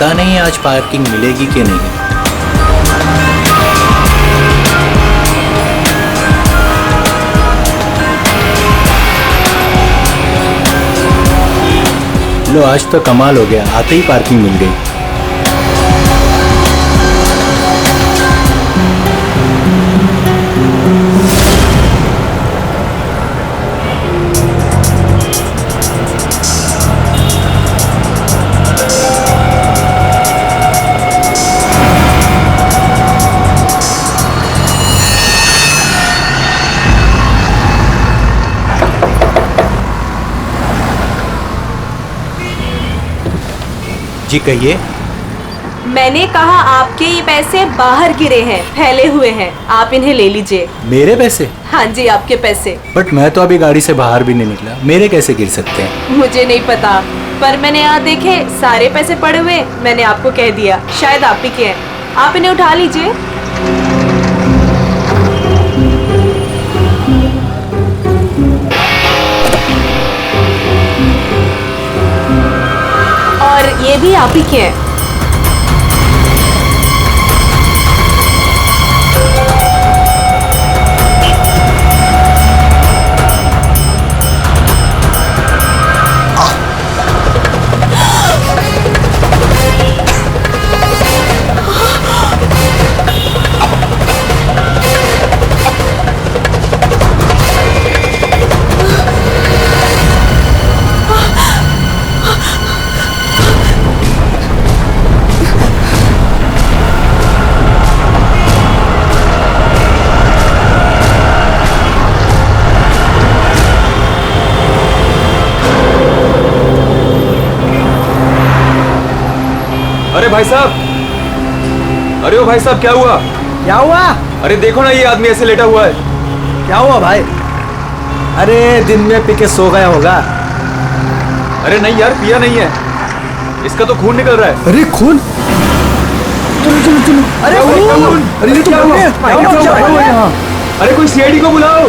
पता नहीं आज पार्किंग मिलेगी कि नहीं। लो आज तो कमाल हो गया, आते ही पार्किंग मिल गई। जी कहिए। मैंने कहा आपके ये पैसे बाहर गिरे हैं, फैले हुए हैं, आप इन्हें ले लीजिए। मेरे पैसे? हाँ जी आपके पैसे। बट मैं तो अभी गाड़ी से बाहर भी नहीं निकला, मेरे कैसे गिर सकते हैं? मुझे नहीं पता, पर मैंने यहाँ देखे सारे पैसे पड़े हुए, मैंने आपको कह दिया, शायद आप ही के हैं, आप इन्हें उठा लीजिए। और ये भी आप ही के हैं। अरे भाई साहब, अरे ओ भाई साहब क्या हुआ? क्या हुआ? अरे देखो ना ये आदमी ऐसे लेटा हुआ है। क्या हुआ भाई? अरे दिन में पी के सो गया होगा। अरे नहीं यार, पिया नहीं है, इसका तो खून निकल रहा है। अरे खून? चलो चलो चलो। अरे खून! अरे ये तो क्या हुआ? अरे कोई सीआईडी को बुलाओ।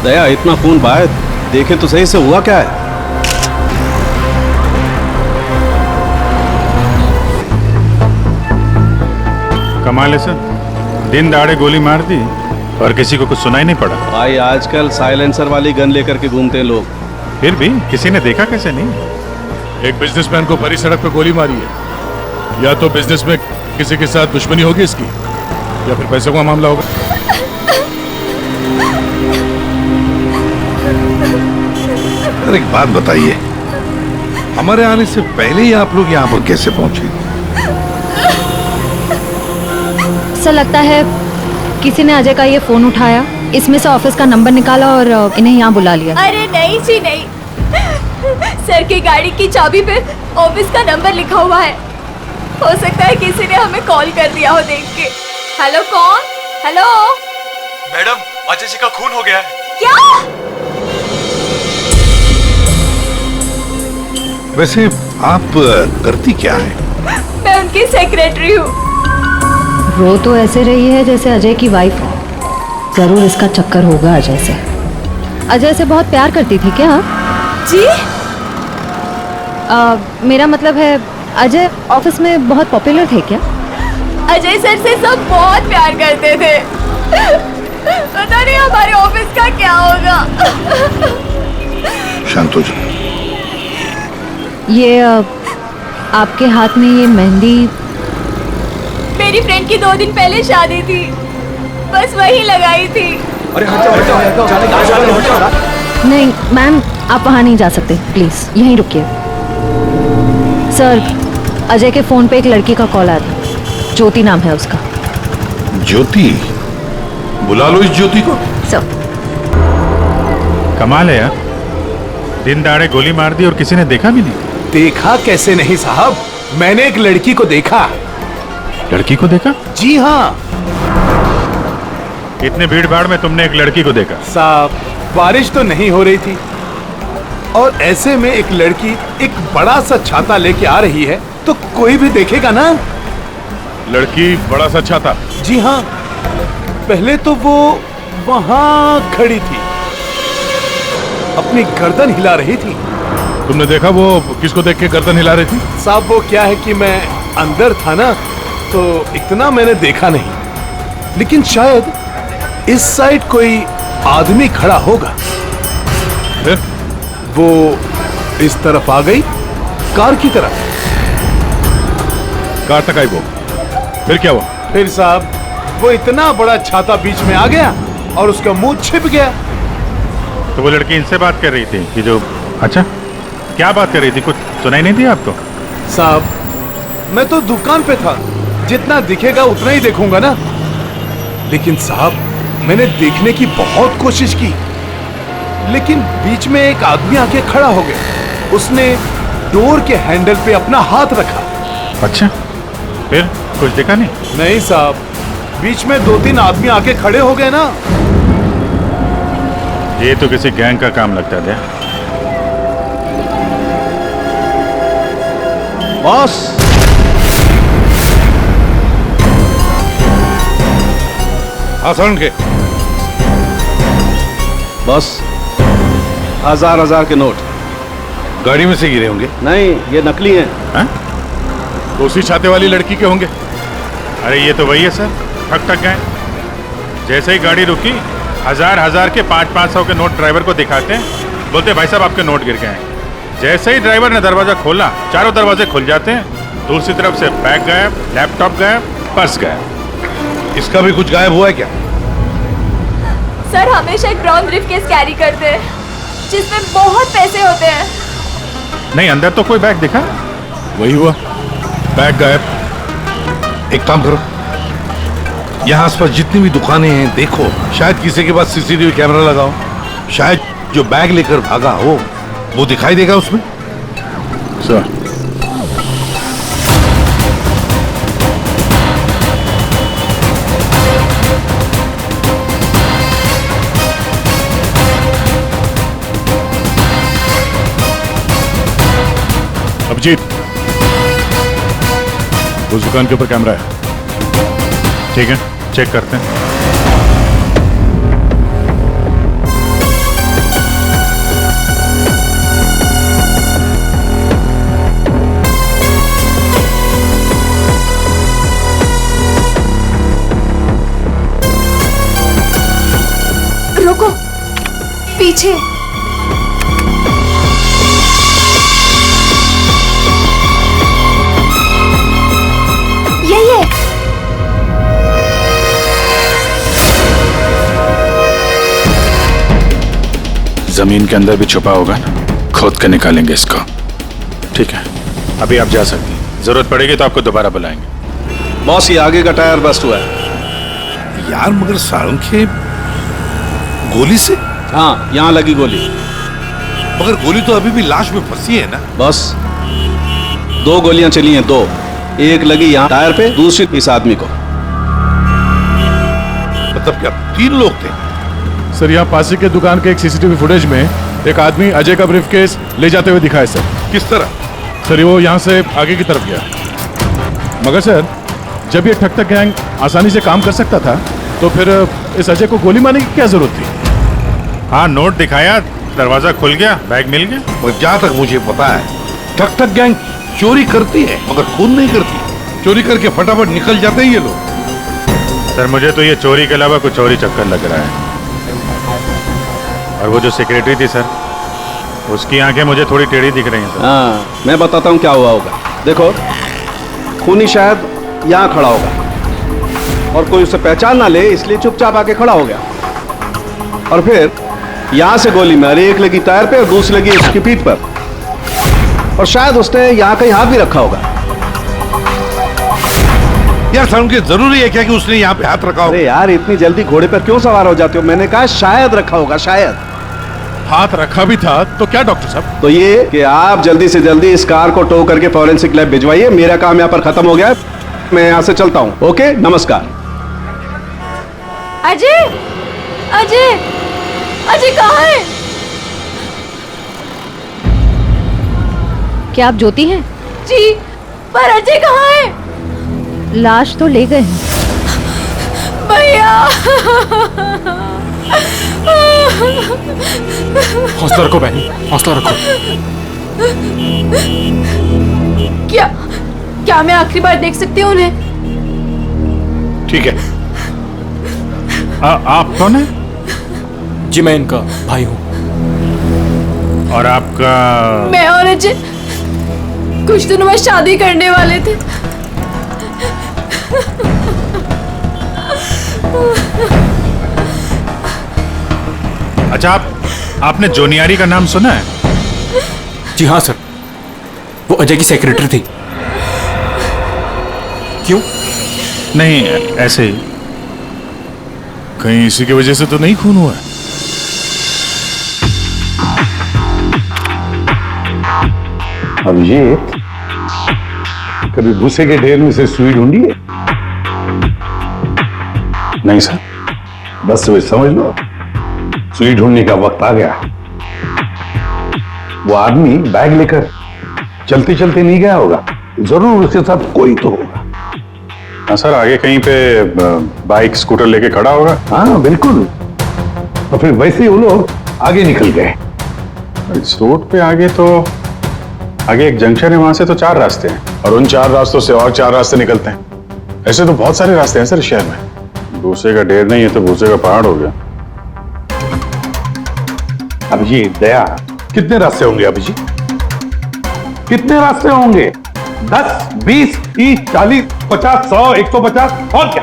दया, इतना खून बाहर देखे तो सही से हुआ क्या है? कमाल है सर, दिन दहाड़े गोली मार दी और किसी को कुछ सुनाई नहीं पड़ा। भाई आजकल साइलेंसर वाली गन लेकर के घूमते हैं लोग। फिर भी किसी ने देखा कैसे नहीं? एक बिजनेसमैन को भरी सड़क पर गोली मारी है। या तो बिजनेस में किसी के साथ दुश्मनी होगी इसकी, या फिर पैसों का मामला होगा। अरे एक बात बताइए, हमारे आने से पहले ही आप लोग यहाँ पर कैसे पहुंचे? सर लगता है किसी ने अजय का ये फोन उठाया, इसमें से ऑफिस का नंबर निकाला और इन्हें यहाँ बुला लिया। अरे नहीं जी नहीं, सर की गाड़ी की चाबी पे ऑफिस का नंबर लिखा हुआ है। हो सकता है किसी ने हमें कॉल कर दिया हो देख के। हेलो कौन? हेलो मैडम, अजय जी का खून हो गया है। क्या? वैसे आप करती क्या है? मैं उनकी सेक्रेटरी हूँ। रो तो ऐसे रही है जैसे अजय की वाइफ हो। जरूर इसका चक्कर होगा अजय से। अजय से बहुत प्यार करती थी क्या आप? जी? मेरा मतलब है अजय ऑफिस में बहुत पॉपुलर थे क्या? अजय सर से सब बहुत प्यार करते थे। पता नहीं हमारे ऑफिस का क्या होगा। शांत हो जाओ। ये आपके हाथ में ये मेहंदी? मेरी फ्रेंड की 2 दिन पहले शादी थी, बस वही लगाई थी। अरे हट जाओ। नहीं मैम, आप वहाँ नहीं जा सकते, प्लीज यहीं रुकिए। सर, अजय के फोन पे एक लड़की का कॉल आया था, ज्योति नाम है उसका। ज्योति? बुला लो इस ज्योति को। सर। कमाल है यार, दिन दहाड़े गोली मार दी और किसी ने देखा भी नहीं। देखा कैसे नहीं साहब, मैंने एक लड़की को देखा। लड़की को देखा? जी हाँ इतने भीड़ भाड़ में तुमने एक लड़की को देखा? साहब, बारिश तो नहीं हो रही थी और ऐसे में एक लड़की एक बड़ा सा छाता लेके आ रही है तो कोई भी देखेगा ना। लड़की बड़ा सा अच्छा था। जी हाँ, पहले तो वो वहां खड़ी थी, अपनी गर्दन हिला रही थी। तुमने देखा वो किसको देख के गर्दन हिला रही थी? साहब वो क्या है कि मैं अंदर था ना, तो इतना मैंने देखा नहीं, लेकिन शायद इस साइड कोई आदमी खड़ा होगा। फिर वो इस तरफ आ गई, कार की तरफ। कार तक आई वो, फिर क्या हुआ? फिर साहब वो इतना बड़ा छाता बीच में आ गया और उसका मुंह छिप गया। तो वो लड़की इनसे बात कर रही थी कि जो, अच्छा क्या बात कर रही थी, कुछ सुनाई नहीं दी आपको? साहब मैं तो दुकान पे था, जितना दिखेगा उतना ही देखूंगा ना। लेकिन साहब मैंने देखने की बहुत कोशिश की, लेकिन बीच में एक आदमी आके खड़ा हो गया। उसने डोर के हैंडल पे अपना हाथ रखा। अच्छा, फिर कुछ दिखा नहीं? नहीं साहब, बीच में 2-3 आदमी आके खड़े हो गए ना। ये तो किसी गैंग का काम लगता है। बॉस, आसान के बॉस, 1000 के नोट। गाड़ी में से गिरे होंगे। नहीं, ये नकली हैं। हाँ? तो उसी छाते वाली लड़की के होंगे। अरे ये तो वही है सर, ठग गए। जैसे ही गाड़ी रुकी, 1000 के 500 के नोट ड्राइवर को दिखाते हैं, बोलते भाई साहब आपके नोट गिर गए हैं। जैसे ही ड्राइवर ने दरवाजा खोला, चारों दरवाजे खुल जाते हैं। दूसरी तरफ से बैग गायब, लैपटॉप गायब, पर्स गायब। इसका भी कुछ गायब हुआ है क्या? सर हमेशा एक ब्राउन ब्रीफकेस कैरी करते हैं जिसमें बहुत पैसे होते हैं। नहीं, अंदर तो कोई बैग दिखा? वही हुआ, बैग गायब। एक काम करो, यहाँ आसपास जितनी भी दुकानें हैं देखो, शायद किसी के पास सीसीटीवी कैमरा लगाओ। शायद जो बैग लेकर भागा हो वो दिखाई देगा उसमें। सर अभिजीत, उस दुकान के ऊपर कैमरा है। ठीक है, चेक करते हैं। रुको, पीछे। यही है। जमीन के अंदर भी छुपा होगा ना, खोद कर निकालेंगे इसको। ठीक है, अभी आप जा सकते हैं, जरूरत पड़ेगी तो आपको दोबारा बुलाएंगे। बॉस, ये आगे का टायर बस्ट हुआ है। यार मगर सारंगे, गोली से? हाँ, यहाँ लगी गोली। मगर गोली तो अभी भी लाश में फंसी है ना। बस 2 गोलियां चली हैं, 2। एक लगी यहाँ टायर पे, दूसरी इस आदमी को। मतलब क्या 3 लोग थे? सर यहाँ पासी के दुकान के एक सीसीटीवी फुटेज में एक आदमी अजय का ब्रीफकेस ले जाते हुए दिखा है सर। किस तरह? सर वो यहाँ से आगे की तरफ गया, मगर सर जब ये ठग गैंग आसानी से काम कर सकता था तो फिर इस अजय को गोली मारने की क्या जरूरत थी? हाँ, नोट दिखाया, दरवाजा खुल गया, बैग मिल गया। और जहाँ तक मुझे पता है ठग गैंग चोरी करती है मगर खून नहीं करती। चोरी करके फटाफट निकल जाते हैं ये लोग। सर मुझे तो ये चोरी के अलावा कुछ और ही चक्कर लग रहा है। और वो जो सेक्रेटरी थी सर, उसकी आंखें मुझे थोड़ी टेढ़ी दिख रही हैं सर। हाँ, मैं बताता हूँ क्या हुआ होगा। देखो, खूनी शायद यहाँ खड़ा होगा और कोई उसे पहचान ना ले, इसलिए चुपचाप आके खड़ा हो गया। और फिर यहाँ से गोली मारी, एक लगी टायर पे और दूसरी लगी उसकी पीठ पर। और शायद उसने यहाँ कहीं हाथ भी रखा होगा। यार सारंगे, जरूरी है क्या कि उसने यहाँ पे हाथ रखा हो? अरे यार, इतनी जल्दी घोड़े पर क्यों सवार हो जाते हो? मैंने कहा शायद रखा होगा, शायद। हाथ रखा भी था तो क्या डॉक्टर साहब? तो ये कि आप जल्दी से जल्दी इस कार को टो करके फॉरेंसिक लैब भिजवाइए। मेरा काम यहाँ पर खत्म हो गया है, मैं यहाँ से चलता हूँ। ओके, नमस्कार। अजय, अजय, अजय कहाँ है? क्या आप ज्योति हैं? जी, पर अजय कहाँ है? लाश तो ले गए हैं। भैया हौसला रखो बहन, हौसला रखो। क्या मैं आखिरी बार देख सकती हूँ उन्हें? ठीक है। आप कौन है? जी मैं इनका भाई हूँ। और आपका? मैं और अजय कुछ दिनों में शादी करने वाले थे। अच्छा, आपने जोनियारी का नाम सुना है? जी हाँ सर, वो अजय की सेक्रेटरी थी। क्यों? नहीं, ऐसे ही। कहीं इसी की वजह से तो नहीं खून हुआ है? अभिजीत, कभी भूसे के ढेर में से सुई ढूंढी है? नहीं सर। बस वे समझ लो, सुई ढूंढने का वक्त आ गया। वो आदमी बैग लेकर चलते चलते नहीं गया होगा, जरूर उसके साथ कोई तो होगा। हाँ सर, आगे कहीं पे बाइक स्कूटर लेके खड़ा होगा। हाँ बिल्कुल। और फिर वैसे ही वो लोग आगे निकल गए। इस रोड पे आगे तो आगे एक जंक्शन है, वहां से तो 4 रास्ते हैं, और उन 4 रास्तों से और 4 रास्ते निकलते हैं। ऐसे तो बहुत सारे रास्ते हैं सर शहर में। भूसे का ढेर नहीं है तो भूसे का पहाड़ हो गया। अभिजीत, दया, कितने रास्ते होंगे अभिजीत? कितने रास्ते होंगे? 10, 20, 30, 40, 50, 100, 150 और क्या?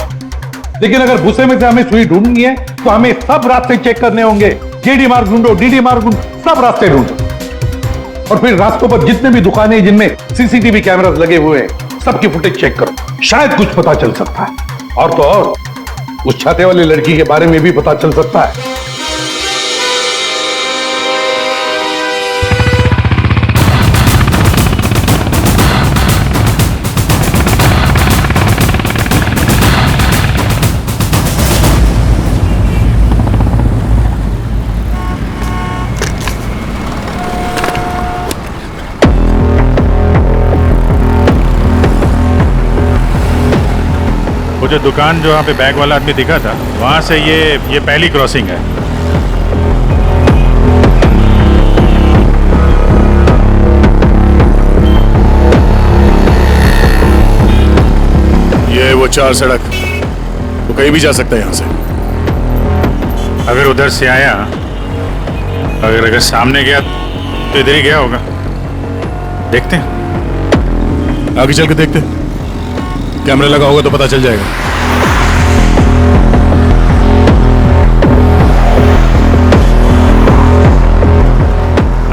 लेकिन अगर भूसे में से हमें सुई ढूंढनी है तो हमें सब रास्ते चेक करने होंगे। जेडी मार्ग ढूंढो, डीडी मार्ग ढूंढो, सब रास्ते ढूंढो। और फिर रास्तों पर जितने भी दुकानें जिनमें सीसीटीवी कैमरास लगे हुए हैं, सबकी फुटेज चेक करो। शायद कुछ पता चल सकता है। और तो और उस छाते वाली लड़की के बारे में भी पता चल सकता है। वो जो दुकान जो वहाँ पे बैग वाला आदमी दिखा था, वहां से ये पहली क्रॉसिंग है। ये वो 4 सड़क, वो कहीं भी जा सकता है यहाँ से। अगर उधर से आया, अगर सामने गया तो इधर ही गया होगा। देखते हैं, आगे चल के देखते हैं। कैमरा लगा होगा तो पता चल जाएगा।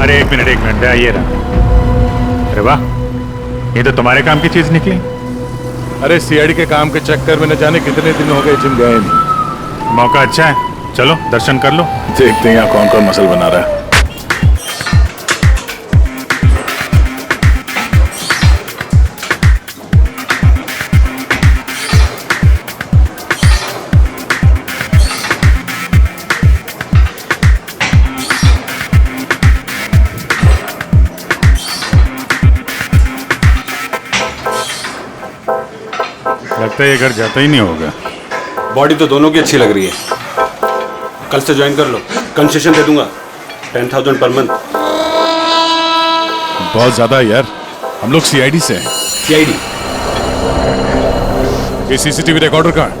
अरे एक मिनट ये रहा। अरे वाह, ये तो तुम्हारे काम की चीज निकली। अरे सीआईडी के काम के चक्कर में न जाने कितने दिन हो गए जिम गए नहीं। मौका अच्छा है, चलो दर्शन कर लो। देखते हैं यहाँ कौन कौन मसल बना रहा है। लगता है ये घर जाता ही नहीं होगा। बॉडी तो दोनों की अच्छी लग रही है। कल से ज्वाइन कर लो, कंसेशन दे दूंगा 10,000 पर मंथ। बहुत ज्यादा है यार, हम लोग सीआईडी से हैं। सीआईडी? ये सीसीटीवी रिकॉर्डर कहाँ है?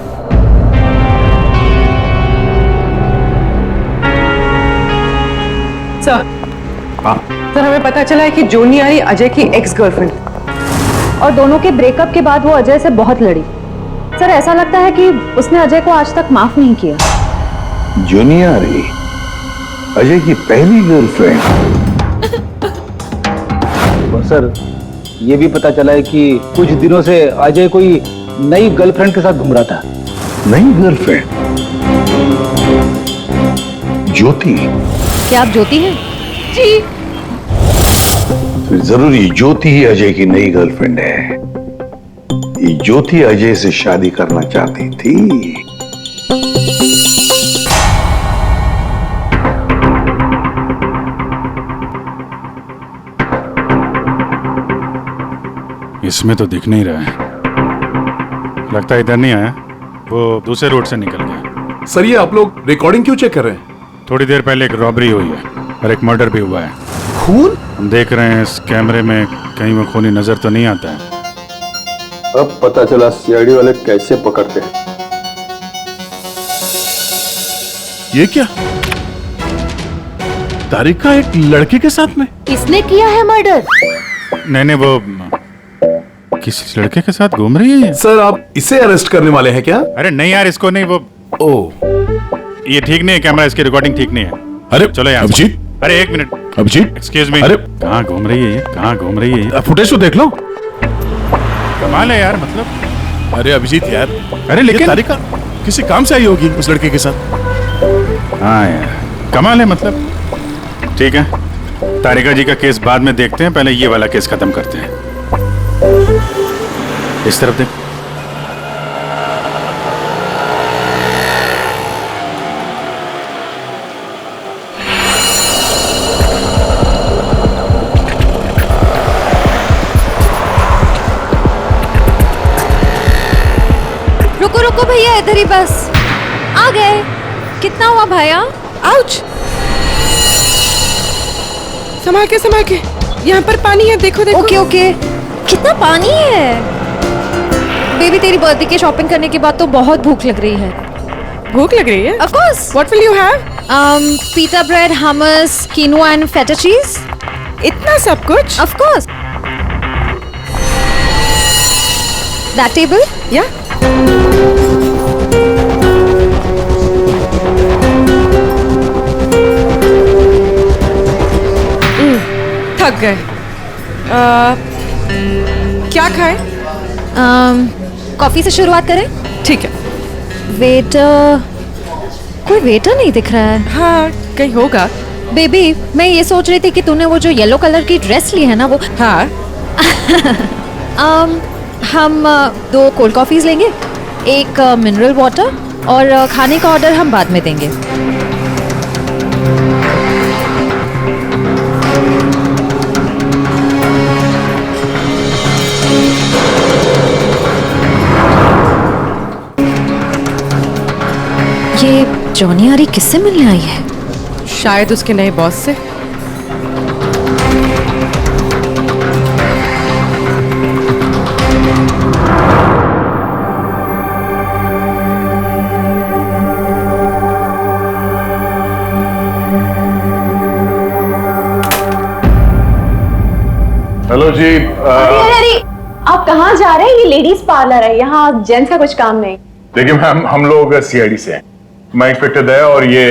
सर, सर हमें पता चला है कि जोनियारी अजय की एक्स गर्लफ्रेंड, और दोनों के ब्रेकअप के बाद वो अजय से बहुत लड़ी। सर ऐसा लगता है कि उसने अजय को आज तक माफ नहीं किया। जोनियारी अजय की पहली गर्लफ्रेंड? और सर ये भी पता चला है कि कुछ दिनों से अजय कोई नई गर्लफ्रेंड के साथ घूम रहा था। नई गर्लफ्रेंड? ज्योति? क्या आप ज्योति हैं? जी। फिर जरूर ये ज्योति ही अजय की नई गर्लफ्रेंड है। ये ज्योति अजय से शादी करना चाहती थी। इसमें तो दिख नहीं रहा है। लगता है इधर नहीं आया, वो दूसरे रोड से निकल गया। सर ये आप लोग रिकॉर्डिंग क्यों चेक कर रहे हैं? थोड़ी देर पहले एक रॉबरी हुई है और एक मर्डर भी हुआ है। खून? हम देख रहे हैं इस कैमरे में कहीं वो खूनी नजर तो नहीं आता है। अब पता चला सीआईडी वाले कैसे पकड़ते हैं। ये क्या? तारिका एक लड़के के साथ में? इसने किया है मर्डर? नहीं, वो किस लड़के के साथ घूम रही है? सर आप इसे अरेस्ट करने वाले हैं क्या? अरे नहीं यार, इसको नहीं। वो ये ठीक नहीं है, कैमरा इसकी रिकॉर्डिंग ठीक नहीं है। अरे चलो यार। अभिजीत, अरे एक मिनट अभिजीत, एक्सक्यूज मी। अरे कहाँ घूम रही है ये? कहाँ घूम रही है ये? फुटेज तो देख लो। कमाल है यार, मतलब। अरे अभिजीत यार, अरे लेकिन तारिका किसी काम से आई होगी उस लड़के के साथ। हाँ यार, कमाल है मतलब। ठीक है, तारिका जी का केस बाद में देखते हैं, पहले ये वाला केस खत्म करते हैं। इस तरफ देख। रुको रुको भैया, इधर ही बस। आ गए। कितना हुआ भैया? आउच! संभाल के यहाँ पर पानी है, देखो देखो। Okay okay. कितना पानी है? बेबी तेरी बर्थडे की शॉपिंग करने के बाद तो बहुत भूख लग रही है। भूख लग रही है? Of course. What will you have? Pita bread, hummus, quinoa and feta cheese. इतना सब कुछ? Of course. That table? Yeah. थक गए। क्या खाएं? कॉफी से शुरुआत करें? ठीक है। वेटर, कोई वेटर नहीं दिख रहा है। हाँ, कहीं होगा। बेबी, मैं ये सोच रही थी कि तूने वो जो येलो कलर की ड्रेस ली है ना, वो। हाँ। हम 2 कोल्ड कॉफीज लेंगे, 1 मिनरल वाटर, और खाने का ऑर्डर हम बाद में देंगे। ये जॉनी आरी किससे मिलने आई है? शायद उसके नए बॉस से। हेलो जी। अरे आप कहाँ जा रहे हैं? ये लेडीज पार्लर है, यहाँ जेंट्स का कुछ काम नहीं। देखिए मैम, हम लोग सीआईडी से हैं। मैं इंस्पेक्टर दया और ये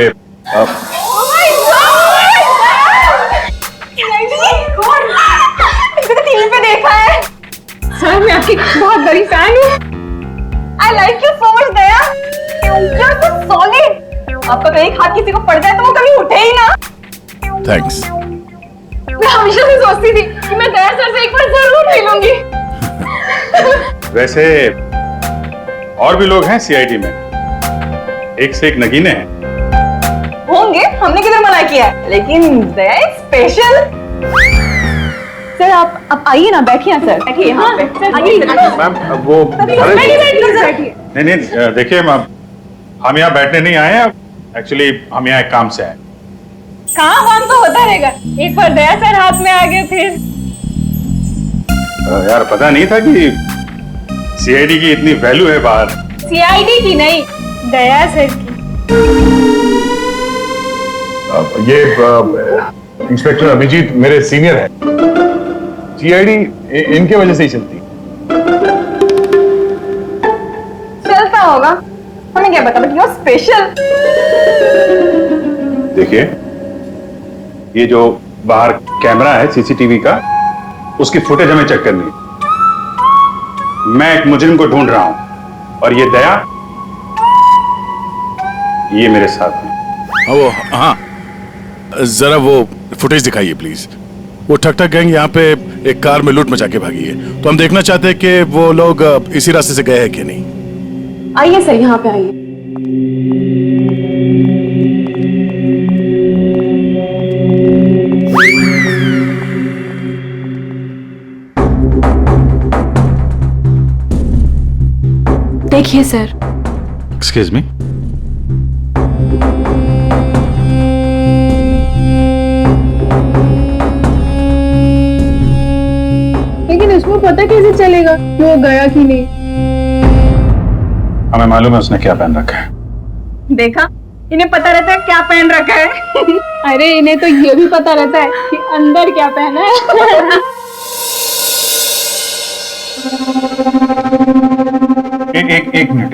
टीवी पे देखा है सर, मैं आपकी बहुत बड़ी फैन हूँ। I like you so much Daya. You're so solid। आपका तो एक हाथ किसी को पड़ जाए तो वो कभी उठे ही ना। थैंक्स। मैं हमेशा से सोचती थी कि मैं दया सर से एक बार जरूर मिलूंगी। वैसे और भी लोग हैं सीआईडी में, एक से एक नगीने हैं। होंगे, हमने किधर मना किया है, लेकिन दया इज स्पेशल। सर आप आइए ना, बैठिए ना सर, बैठिए यहाँ पे। मैम वो बैठिए। नहीं, देखिए मैम, हम यहाँ बैठने नहीं आए हैं, एक्चुअली हम यहाँ एक काम से आए। काम तो होता रहेगा, एक बार दया सर हाथ में आ गए फिर। यार पता नहीं था कि सीआईडी की इतनी वैल्यू है बाहर। सीआईडी की नहीं, दया सर की। ये इंस्पेक्टर अभिजीत मेरे सीनियर हैं। सीआईडी इनके वजह से ही चलती। चलता होगा, हमें क्या पता, बट यू आर स्पेशल। देखिए, ये जो बाहर कैमरा है सीसीटीवी का, उसकी फुटेज हमें चेक करनी है। मैं एक मुजरिम को ढूंढ रहा हूं और ये दया, ये मेरे साथ है। हाँ, जरा वो फुटेज दिखाइए प्लीज। वो ठक ठक गैंग यहाँ पे एक कार में लूट मचा के भागी है, तो हम देखना चाहते हैं कि वो लोग इसी रास्ते से गए हैं कि नहीं। आइए सर, यहाँ पे आइए। देखिए सर, एक्सक्यूज मी। लेकिन इसमें पता कैसे चलेगा कि वो गया कि नहीं? हमें मालूम है उसने क्या पहन रखा है। देखा, इन्हें पता रहता है क्या पहन रखा है। अरे इन्हें तो ये भी पता रहता है कि अंदर क्या पहना है। एक मिनट।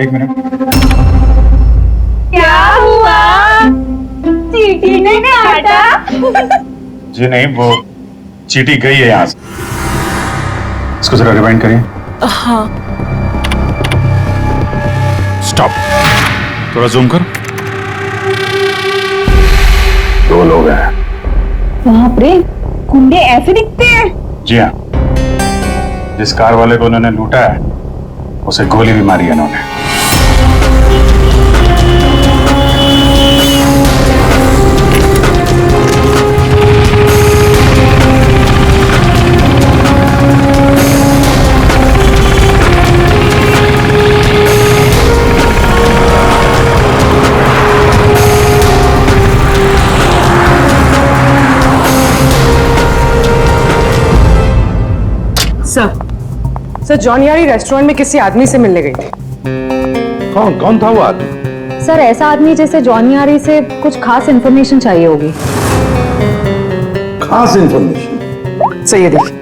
क्या हुआ? चीटी ने काटा? जी नहीं, वो चीटी गई है यहाँ से। इसको जरा रिवाइंड करिए। हाँ। स्टॉप, थोड़ा जूम कर। 2 लोग हैं। बाप रे, गुंडे ऐसे दिखते हैं? जी हाँ, जिस कार वाले को उन्होंने लूटा है उसे गोली भी मारी है इन्होंने। सर जॉन यारी रेस्टोरेंट में किसी आदमी से मिलने गई थी। कौन था वो आदमी? सर ऐसा आदमी जैसे जॉनी आरी से कुछ खास इन्फॉर्मेशन चाहिए होगी। खास इंफॉर्मेशन? सही है, देखिए।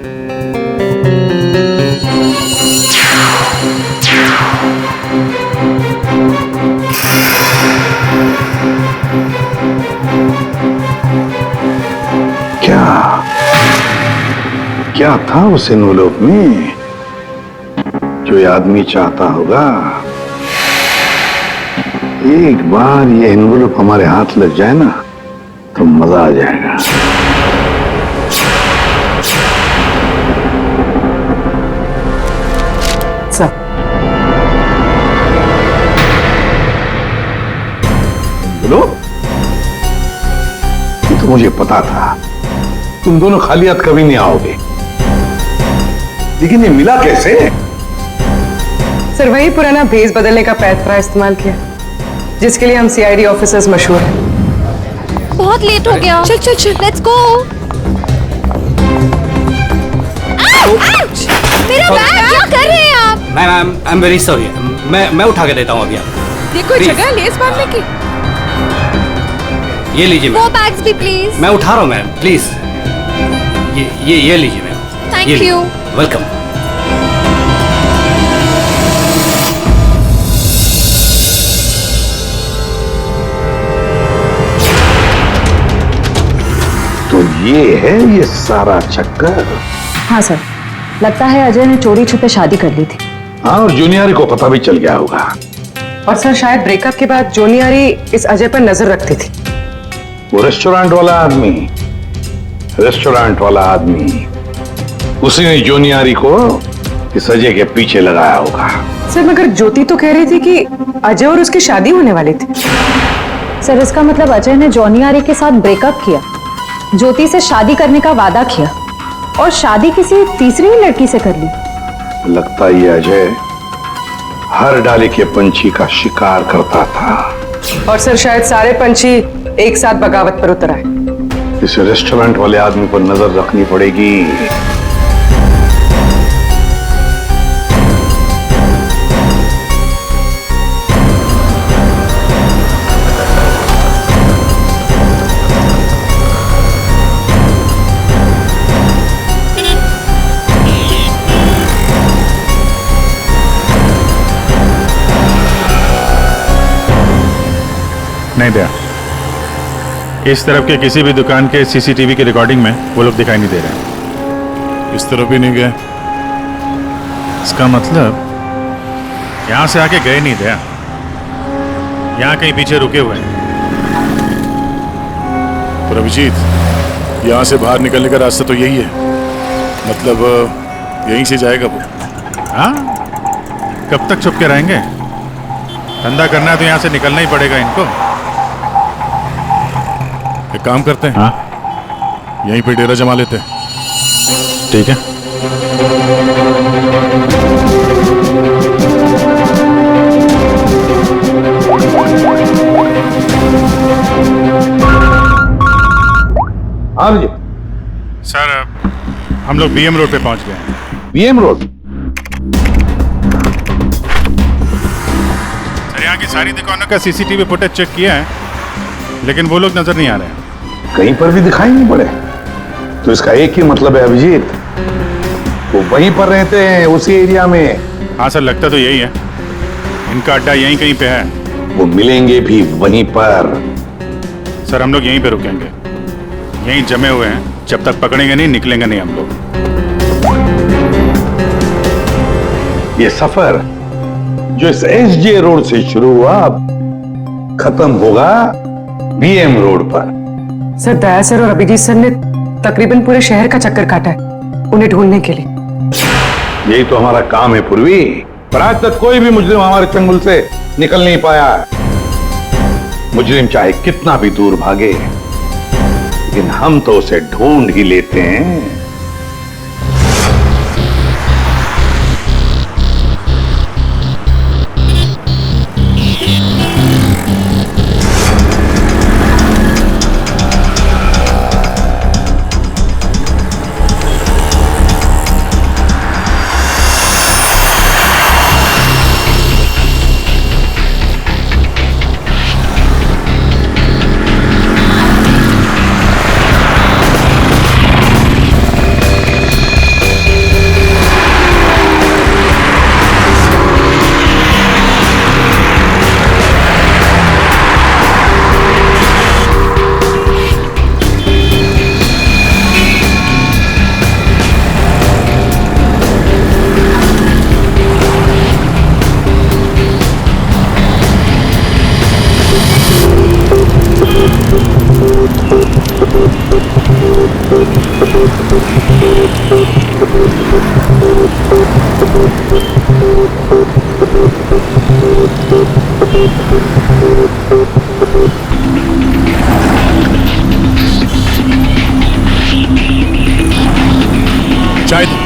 क्या था उस एनवेलप में जो ये आदमी चाहता होगा? एक बार ये एनवेलप हमारे हाथ लग जाए ना तो मजा आ जाएगा। सर बोलो, ये तो मुझे पता था तुम दोनों खाली हाथ कभी नहीं आओगे, लेकिन ये मिला कैसे? सर वही पुराना भेस बदलने का पैतरा इस्तेमाल किया जिसके लिए हम सीआईडी ऑफिसर्स मशहूर हैं। बहुत लेट हो गया। चल चल चल, लेट्स गो। मेरा बैग, क्या कर रहे हैं आप? Ma'am I am very sorry, मैं उठा के देता हूँ अभी आपको। ये कोई जगह लेस बांधने की? ये लीजिए वो मैम। बैग्स भी प्लीज। मैं उठा रहा हूँ मैम, प्लीज। ये लीजिए मैम। Thank you. वेलकम। तो ये है ये सारा चक्कर। हाँ सर, लगता है अजय ने चोरी छुपे शादी कर ली थी। हाँ, और जूनियर को पता भी चल गया होगा। और सर शायद ब्रेकअप के बाद जोनी यारी इस अजय पर नजर रखती थी। वो रेस्टोरेंट वाला आदमी उसी ने जूनियरी को इस अजय के पीछे लगाया होगा। सर मगर ज्योति तो कह रही थी कि अजय और उसकी शादी होने वाली थी। सर इसका मतलब अजय ने जॉनी आरी के साथ ब्रेकअप किया, ज्योति से शादी करने का वादा किया और शादी किसी तीसरी ही लड़की से कर ली। लगता ये अजय हर डाले के पंछी का शिकार करता था। और सर शायद सारे पंछी एक साथ बगावत पर उतर आए। इस रेस्टोरेंट वाले आदमी पर नजर रखनी पड़ेगी। नहीं दया, इस तरफ के किसी भी दुकान के सीसीटीवी की रिकॉर्डिंग में वो लोग दिखाई नहीं दे रहे हैं। इस तरफ भी नहीं गए। इसका मतलब यहां से आके गए नहीं दया, यहां कहीं पीछे रुके हुए हैं। पर अभिजीत, यहाँ से बाहर निकलने का रास्ता तो यही है, मतलब यहीं से जाएगा वो। हाँ, कब तक छुप के रहेंगे? धंधा करना है तो यहां से निकलना ही पड़ेगा इनको। एक काम करते हैं, हाँ, यहीं पे डेरा जमा लेते हैं। ठीक है। हाँ जी। सर हम लोग बीएम रोड पे पहुंच गए हैं। BM road? सर यहाँ की सारी दुकानों का सीसीटीवी फुटेज चेक किया है, लेकिन वो लोग नजर नहीं आ रहे हैं। कहीं पर भी दिखाई नहीं पड़े। तो इसका एक ही मतलब है अभिजीत, वो वहीं पर रहते हैं, उसी एरिया में। हाँ सर, लगता तो यही है। इनका अड्डा यहीं कहीं पे है। वो मिलेंगे भी वहीं पर। सर हम लोग यहीं पे रुकेंगे, यहीं जमे हुए हैं। जब तक पकड़ेंगे नहीं, निकलेंगे नहीं हम लोग। ये सफर जो इस एसजे रोड से शुरू हुआ, खत्म होगा बीएम रोड पर। सर, दया सर और अभिजीत सर ने तकरीबन पूरे शहर का चक्कर काटा है उन्हें ढूंढने के लिए। यही तो हमारा काम है पूर्वी, पर आज तक कोई भी मुजरिम हमारे चंगुल से निकल नहीं पाया। मुजरिम चाहे कितना भी दूर भागे, लेकिन हम तो उसे ढूंढ ही लेते हैं। चाय दो।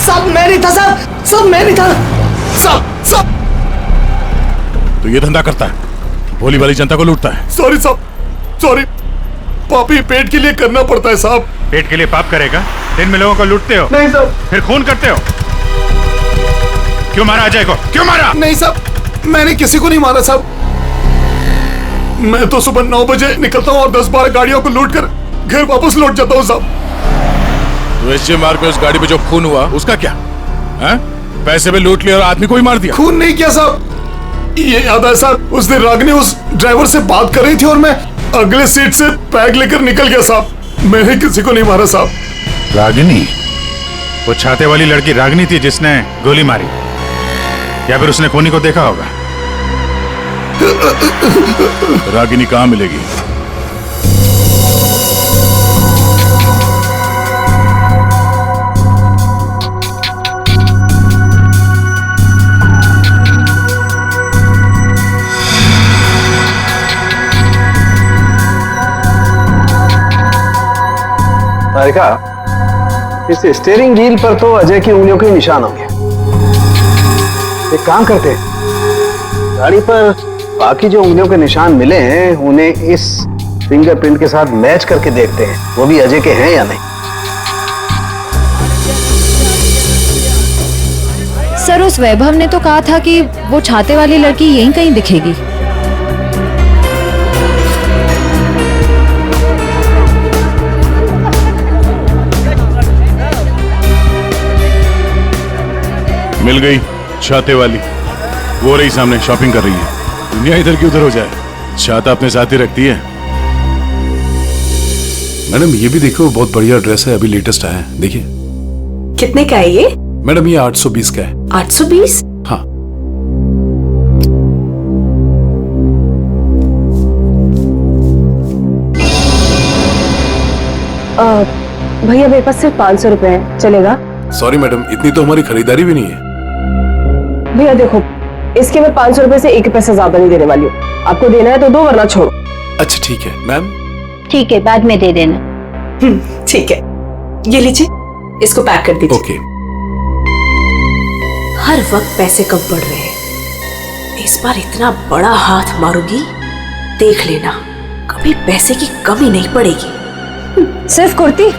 सब मैं नहीं था साहब, सब मैं नहीं था। सब तो ये धंधा करता है, भोली वाली जनता को लूटता है। सॉरी साहब, सॉरी। पापी पेट के लिए करना पड़ता है साहब। पेट के लिए पाप करेगा? दिन में लोगों को लूटते हो? नहीं साहब। फिर खून करते हो? क्यों मारा अजय को? क्यों मारा? नहीं साहब, मैंने किसी को नहीं मारा साहब। मैं तो सुबह 9 बजे निकलता हूँ और 10-12 गाड़ियों को लूट कर घर वापस लौट जाता हूँ साहब। तो एसजे मार्ग पे उस गाड़ी पे जो खून हुआ उसका क्या है? पैसे में लूट लिया और आदमी को ही मार दिया। खून नहीं किया साहब, ये याद है साहब, उस दिन रागिनी उस ड्राइवर से बात कर रही थी और मैं अगले सीट से बैग लेकर निकल गया साहब। मैंने किसी को नहीं मारा साहब। रागिनी? वो छाते वाली लड़की रागिनी थी जिसने गोली मारी, या फिर उसने खूनी को देखा होगा? रागिनी कहाँ मिलेगी? तारिका, इस स्टीयरिंग व्हील पर तो अजय की उंगलियों के निशान होंगे। एक काम करते हैं, गाड़ी पर बाकी जो उंगलियों के निशान मिले हैं उन्हें इस फिंगरप्रिंट के साथ मैच करके देखते हैं, वो भी अजय के हैं या नहीं। सर, उस वैभव ने तो कहा था कि वो छाते वाली लड़की यहीं कहीं दिखेगी। मिल गई छाते वाली, वो रही सामने, शॉपिंग कर रही है। दुनिया इधर की उधर हो जाए, छाता अपने साथ ही रखती है। मैडम ये भी देखो, बहुत बढ़िया ड्रेस है, अभी लेटेस्ट आया है, देखिए। कितने का है ये? मैडम ये 820 का है। 820? हाँ। भैया मेरे पास सिर्फ 500 रुपए है, चलेगा? सॉरी मैडम, इतनी तो हमारी खरीदारी भी नहीं है। भैया देखो, इसके मैं 500 रुपए से 1 पैसा ज्यादा नहीं देने वाली हूँ। आपको देना है तो दो, वरना छोड़ो। अच्छा ठीक है मैम। ठीक है, बाद में दे देना। ठीक है, ये लीजिए, इसको पैक कर दीजिए। ओके। हर वक्त पैसे कम पड़ रहे हैं, इस बार इतना बड़ा हाथ मारूंगी, देख लेना, कभी पैसे की कमी नहीं पड़ेगी। सिर्फ कुर्ती?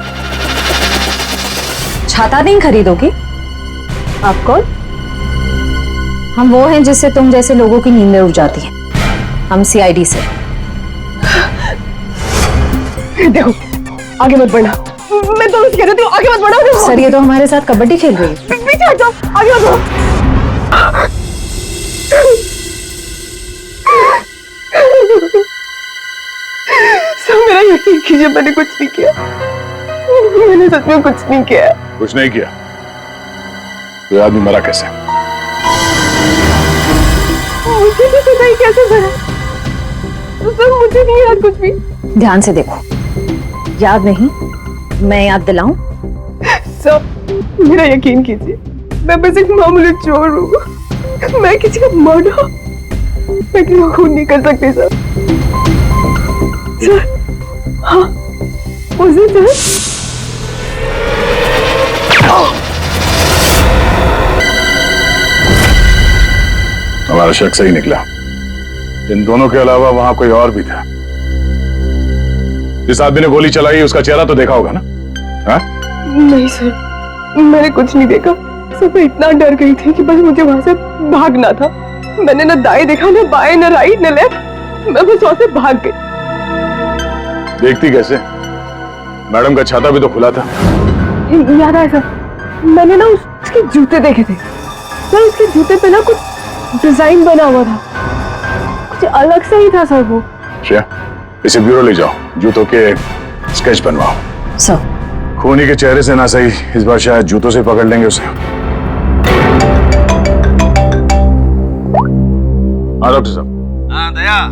छाता नहीं खरीदोगी? आप कौन? हम वो हैं जिससे तुम जैसे लोगों की नींदें उड़ जाती हैं। हम सीआईडी से। देखो, आगे मत बढ़ना, मैं तो कह रही हूँ, आगे मत बढ़ो। सर, ये तो हमारे साथ कबड्डी खेल रही है। पीछे हट जाओ, आगे मत बढ़ो। सर मेरा यकीन कीजिए, मैंने कुछ नहीं किया, मैंने सच में कुछ नहीं किया। कुछ नहीं किया? तो आदमी मरा कैसे? मुझे तो पता ही कैसे मरा। सर मुझे नहीं याद कुछ भी। ध्यान से देखो, याद नहीं? मैं याद दिलाऊं? सर मेरा यकीन कीजिए, मैं बस एक मामूली चोर हूँ, मैं किसी का मर्डर, मैं किसी को खून नहीं कर सकती सर। सर हाँ, उस दिन सर हमारा शक सही निकला। इन दोनों के अलावा वहां कोई और भी था। जिस आदमी ने गोली चलाई उसका चेहरा तो देखा होगा ना? हा? नहीं सर, मैंने कुछ नहीं देखा। सर मैं इतना डर गई थी कि बस मुझे वहां से भागना था। मैंने ना दाएं देखा, ना बाएं, ना राइट, ना लेफ्ट, मैं बस वहां से भाग गई। देखती कैसे? मैडम का छाता भी तो खुला था। याद आया सर, मैंने ना उसके जूते देखे थे सर। उसके जूते पे ना कुछ डिजाइन बना हुआ था, कुछ अलग से ही था सर वो। श्रेया, इसे ब्यूरो ले जाओ, जूतों के स्केच बनवाओ। सर खूनी के चेहरे से ना सही, इस बार शायद जूतों से पकड़ लेंगे उसे। हाँ डॉक्टर साहब। हाँ दया,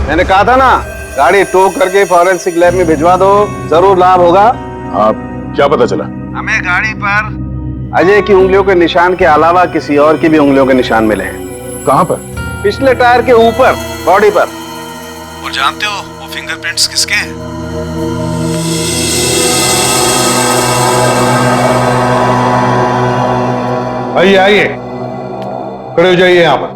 मैंने कहा था ना, गाड़ी टो करके फॉरेंसिक लैब में भिजवा दो, जरूर लाभ होगा। आप क्या पता चला? हमें गाड़ी पर अजय की उंगलियों के निशान के अलावा किसी और की भी उंगलियों के निशान मिले हैं। कहाँ पर? पिछले टायर के ऊपर, बॉडी पर। और जानते हो वो फिंगरप्रिंट्स किसके हैं? आइए आइए, खड़े हो जाइए यहाँ पर।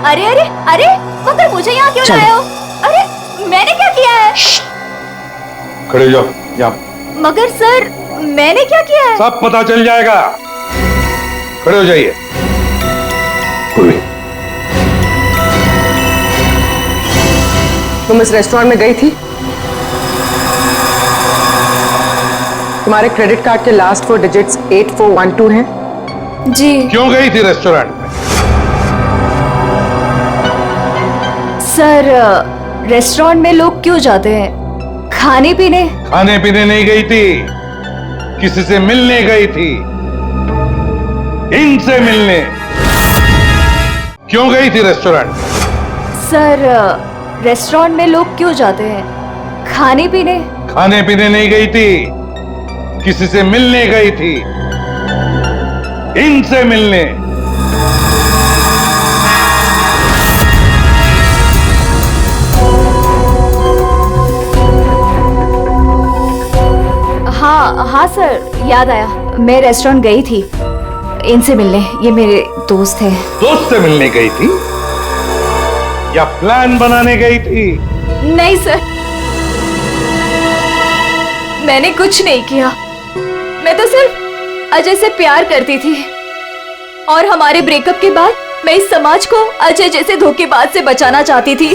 अरे अरे अरे, मगर मुझे यहाँ क्यों लाए हो? अरे मैंने क्या किया है? खड़े हो जाओ यहाँ। मगर सर मैंने क्या किया है? सब पता चल जाएगा, खड़े हो जाइए। तुम इस रेस्टोरेंट में गई थी, तुम्हारे क्रेडिट कार्ड के लास्ट 4 डिजिट्स 8412 हैं। जी। क्यों गई थी रेस्टोरेंट में? सर, रेस्टोरेंट में लोग क्यों जाते हैं? खाने पीने। खाने पीने नहीं गई थी, किसी से मिलने गई थी। इनसे मिलने। क्यों गई थी रेस्टोरेंट? सर, रेस्टोरेंट में लोग क्यों जाते हैं? खाने पीने। खाने पीने नहीं गई थी, किसी से मिलने गई थी। इनसे मिलने। हाँ सर, याद आया। मैं रेस्टोरेंट गई थी इनसे मिलने। ये मेरे दोस्त हैं। दोस्त से मिलने गई थी या प्लान बनाने गई थी? नहीं सर, मैंने कुछ नहीं किया। मैं तो सिर्फ अजय से प्यार करती थी और हमारे ब्रेकअप के बाद मैं इस समाज को अजय जैसे धोखेबाज से बचाना चाहती थी।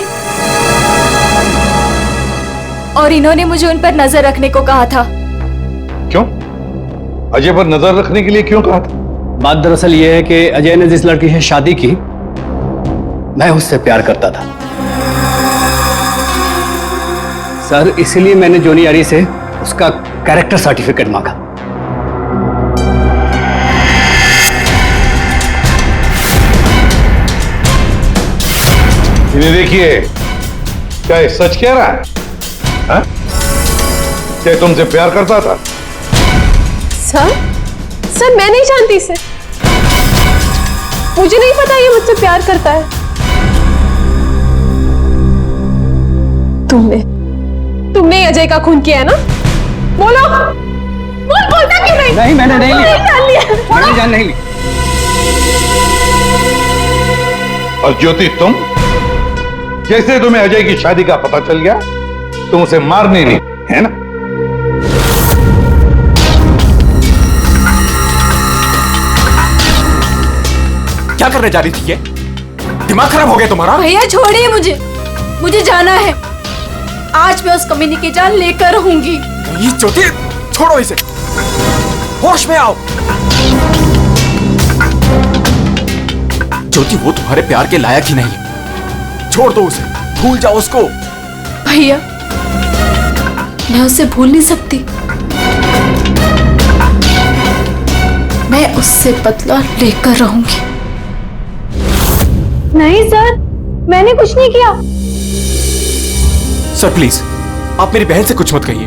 और इन्होंने मुझे उन पर नजर रखने को कहा था। क्यों? अजय पर नजर रखने के लिए क्यों कहा था? बात दरअसल ये है कि अजय ने जिस लड़की से शादी की, मैं उससे प्यार करता था सर। इसीलिए मैंने जोनी आरी से उसका कैरेक्टर सर्टिफिकेट मांगा। इन्हें देखिए, क्या ये सच कह रहा है? हा? क्या तुमसे प्यार करता था? सर मैं नहीं जानती इसे। मुझे नहीं पता ये मुझसे प्यार करता है। तुमने अजय का खून किया है ना? बोलो। बोलता क्यों नहीं? नहीं, मैंने नहीं लिया। जान लिया। मैंने जान नहीं ली। और ज्योति, तुम जैसे तुम्हें अजय की शादी का पता चल गया, तुम उसे मारने नहीं, है ना? क्या करने जा रही थी ये? दिमाग खराब हो गया तुम्हारा? भैया छोड़िए मुझे जाना है। आज मैं उस कमीनी की जान लेकर रहूंगी। ये ज्योति, छोड़ो इसे। होश में आओ। ज्योति, वो तुम्हारे प्यार के लायक ही नहीं है। छोड़ दो उसे, भूल जाओ उसको। भैया, मैं उसे भूल नहीं सकती। मैं उससे बदला लेकर रहूंगी। नहीं सर, मैंने कुछ नहीं किया। सर प्लीज, आप मेरी बहन से कुछ मत कहिए।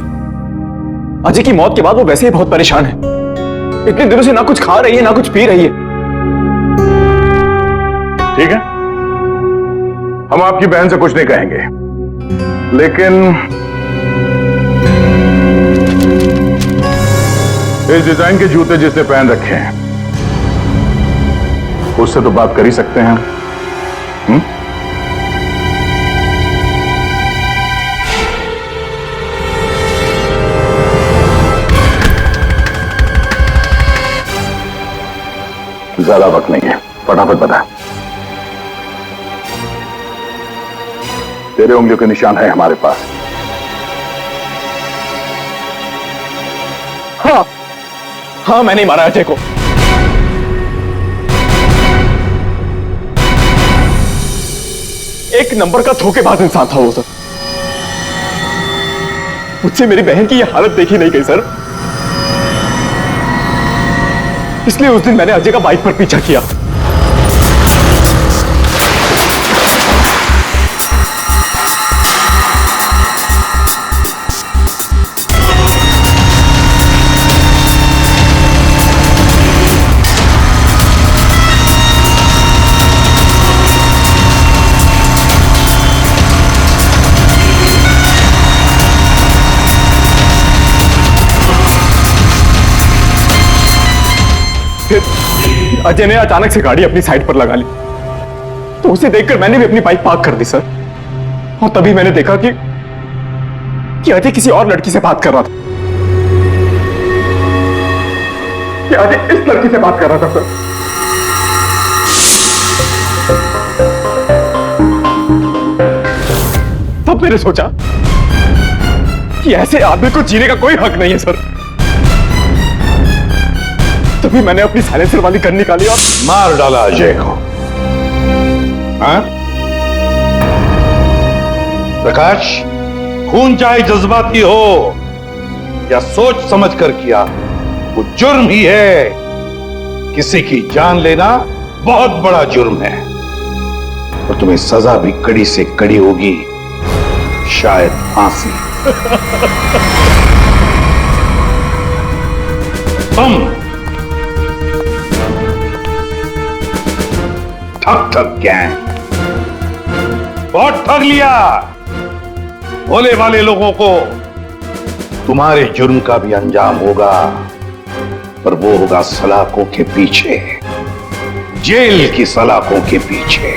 अजय की मौत के बाद वो वैसे ही बहुत परेशान है। इतने दिनों से ना कुछ खा रही है ना कुछ पी रही है। ठीक है, हम आपकी बहन से कुछ नहीं कहेंगे, लेकिन इस डिजाइन के जूते जिसने पहन रखे हैं, उससे तो बात कर ही सकते हैं। ज्यादा वक्त नहीं है, फटाफट बता। तेरे उंगलियों के निशान है हमारे पास। हाँ, मैंने ही मारा अजय को। एक नंबर का धोखेबाज इंसान था वो सर। मुझसे मेरी बहन की ये हालत देखी नहीं गई सर। इसलिए उस दिन मैंने अजय का बाइक पर पीछा किया। फिर अजय ने अचानक से गाड़ी अपनी साइड पर लगा ली, तो उसे देखकर मैंने भी अपनी बाइक पार्क कर दी सर। और तभी मैंने देखा कि अजय किसी और लड़की से बात कर रहा था। कि अजय इस लड़की से बात कर रहा था सर। तब मैंने सोचा कि ऐसे आदमी को जीने का कोई हक नहीं है सर। तभी मैंने अपनी साइलेंसर वाली गन निकाली और मार डाला अजय को। हाँ? प्रकाश, खून चाहे जज्बाती हो या सोच समझ कर किया, वो जुर्म ही है। किसी की जान लेना बहुत बड़ा जुर्म है और तुम्हें सजा भी कड़ी से कड़ी होगी, शायद फांसी। तुम ठग गैंग बहुत ठग लिया। भोले वाले लोगों को तुम्हारे जुर्म का भी अंजाम होगा, पर वो होगा सलाखों के पीछे, जेल की सलाखों के पीछे।